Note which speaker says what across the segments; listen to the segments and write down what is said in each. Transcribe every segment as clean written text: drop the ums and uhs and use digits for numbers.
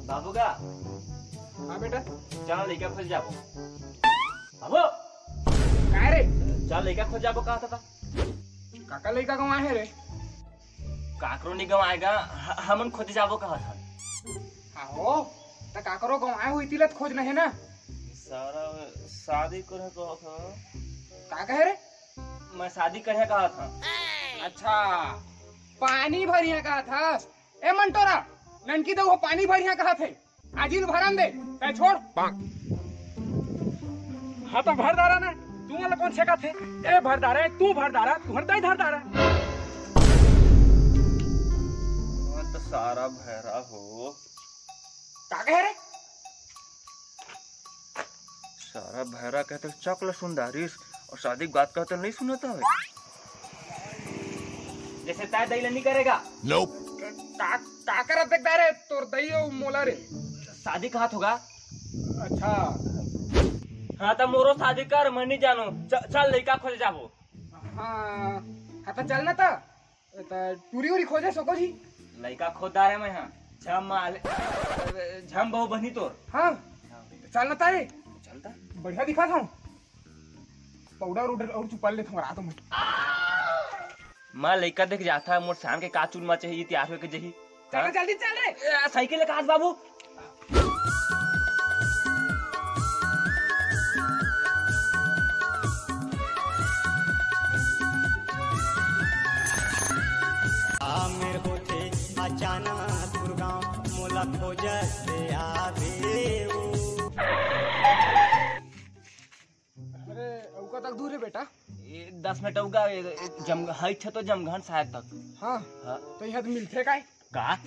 Speaker 1: बाबू का
Speaker 2: हाँ बेटा
Speaker 1: चलो लेके खोज जाबो। बाबू
Speaker 2: काय रे
Speaker 1: चल लेके खोज जाबो कहा था
Speaker 2: काका लड़का कहाँ है रे?
Speaker 1: काकरो नहीं गवा आएगा हमन खोज जाबो कहा था।
Speaker 2: हो तो काकरो गाँव आए हुई तिलत खोज नहीं है ना।
Speaker 1: सारा शादी करे कहा था।
Speaker 2: का कहे रे?
Speaker 1: मैं शादी करे कहा था।
Speaker 2: अच्छा पानी भरिया कहा था। ए मंटोरा ननकी तो वो पानी भरिया कहा थे। आजिल भरन दे ते छोड़। हाँ तो भरदारा ना तू वाला कौन से का थे? ए भरदारा तू भरदारा तू हरदा ही धरदारा।
Speaker 1: तो सारा भैरा हो।
Speaker 2: का कहे रे?
Speaker 1: सारा भैरा कहते चकल सुंदरीस और शादी की बात कहते नहीं सुनता है। जैसे ताय दई नहीं करेगा।
Speaker 2: Nope. का करत देखता रे तोर दई मोला रे।
Speaker 1: शादी कहा होगा।
Speaker 2: अच्छा
Speaker 1: हाँ तो मोरो शादी कर मैं नहीं जानू। चल लड़का खोज जाबो।
Speaker 2: हाँ हाँ तो चलना था टूरी उरी खोजे सको जी।
Speaker 1: लड़का खोदा है मैं। हाँ झम बहु बनी तोर।
Speaker 2: हाँ चलना था रे।
Speaker 1: चलता
Speaker 2: बढ़िया दिखा था पाउडर उडर और चुपल ले थमरा तो
Speaker 1: मैं लड़का देख जाता है मोर शाम के का चुनमा चाहिए तैयार होके जही।
Speaker 2: चल जल्दी चल रे
Speaker 1: साइकिल ले काज बाबू।
Speaker 3: मेरे होते अचानक गुरगांव मोला खोजते आवे।
Speaker 2: अरे औका तक दूर है बेटा?
Speaker 1: 10 मिनट होगा जम है तो जमघन शायद तक।
Speaker 2: हाँ तो यहाँ तो मिलते का
Speaker 1: का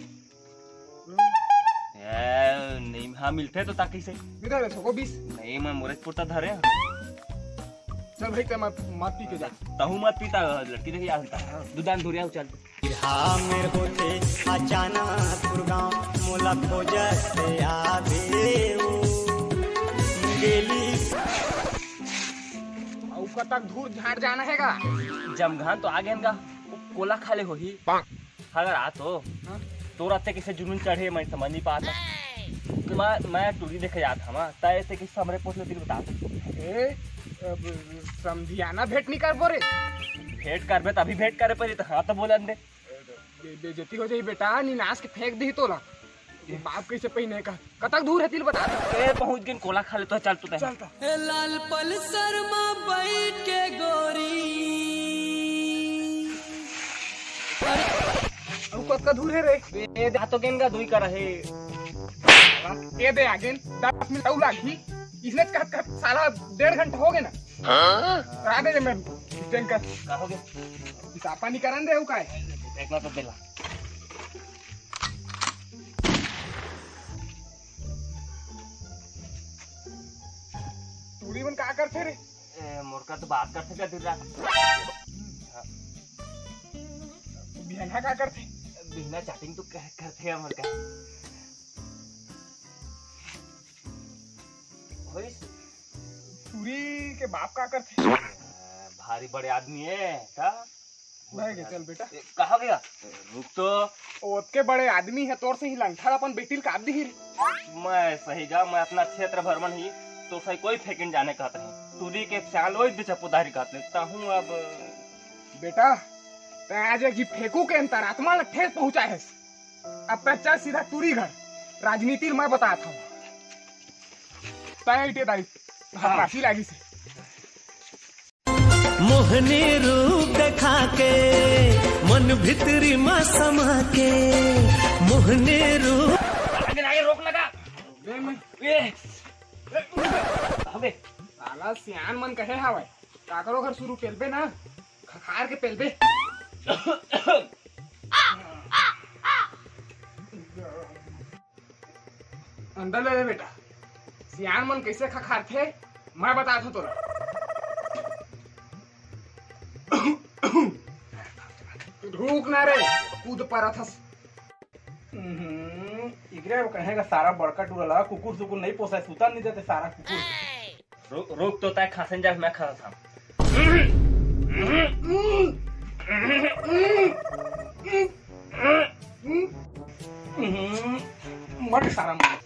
Speaker 1: नहीं। हाँ मिलते तो ताकि से
Speaker 2: इधर सको 20
Speaker 1: नहीं मैं मुरजपुर तक धरे।
Speaker 2: चल भाई ते मत पी के जा।
Speaker 1: तहु मत पीता लड़की देखी आता दुदान धुरिया चल।
Speaker 3: हाँ मेरे होते अचानक गुरगांव मोला खोजते आवे गेली।
Speaker 2: औका तक दूर झाड़ जाना हैगा।
Speaker 1: जमघान तो आगे इनका कोला खाले हो ही। अगर आ तो तो रात किसे जुनून चढ़े मैं समझ नहीं पाता। मैं टूरी देखे जाता था तय से किस हमरे पोछले दिल बता।
Speaker 2: ए समझियाना भेंट नहीं कर बोरे।
Speaker 1: भेंट करबे तभी भेंट करे पड़ी तो हाँ तो बोलन दे।
Speaker 2: बेइज्जती हो जाई बेटा निनास के फेंक दी तोला। ये बाप कैसे पहिने का कतक दूर है तिल बता।
Speaker 1: ए पहुंच गए कोला खा ले तो चल तू
Speaker 2: चलता
Speaker 3: लाल पल्सर में बैठ के गोरी।
Speaker 2: कतका दूर है रे?
Speaker 1: ए हाथों गेन का दुई कर है।
Speaker 2: ए दे आगे 10 मिनट और लागी। इसने का साला 1.5 घंटा हो गए ना। करा दे मैं स्टैंड का
Speaker 1: हो गए
Speaker 2: सापा नहीं करन दे का
Speaker 1: देखना तो देला।
Speaker 2: टूरी मन का करथे रे?
Speaker 1: मोरका तो बात करथे का दिन रात।
Speaker 2: बिहना का करथे?
Speaker 1: बिना चैटिंग तो करथे हमर का। होइस
Speaker 2: टूरी के बाप का करथे?
Speaker 1: भारी बड़े आदमी है का।
Speaker 2: भाई चल बेटा
Speaker 1: कहाँ गया? रुक तो
Speaker 2: ओतके बड़े आदमी है तोर से ही लंठा अपन बेटिल काट दी रे।
Speaker 1: मैं सही जा मैं अपना क्षेत्र भ्रमण ही तो सही कोई फेंकन जाने कहते हैं। टूरी के ख्याल वही बिचपुदारी कहते हूँ। अब
Speaker 2: बेटा तो आज की फेंकू के अंतरात्मा ने ठेस पहुंचा है। अब तक चल सीधा टूरी घर राजनीति मैं बता था राशि लागी से।
Speaker 3: मोहनी रूप देखा के मन भितरी में समा के मोहनी रूप
Speaker 1: रोक लगा।
Speaker 2: साला सियान मन कहे हवे काकरो घर शुरू पेलबे ना खखार के पेलबे। अंदर ले ले बेटा सियान मन कैसे खखार थे मैं बता था तोरा। रुक ना रे कूद पर थस। इगरे वो कहेगा सारा बड़का टूरला कुकुर सुकुर नहीं पोसा सुता नहीं देते सारा कुकुर।
Speaker 1: रोक तो तय खासन जा मैं खा था।
Speaker 2: मर सारा मर।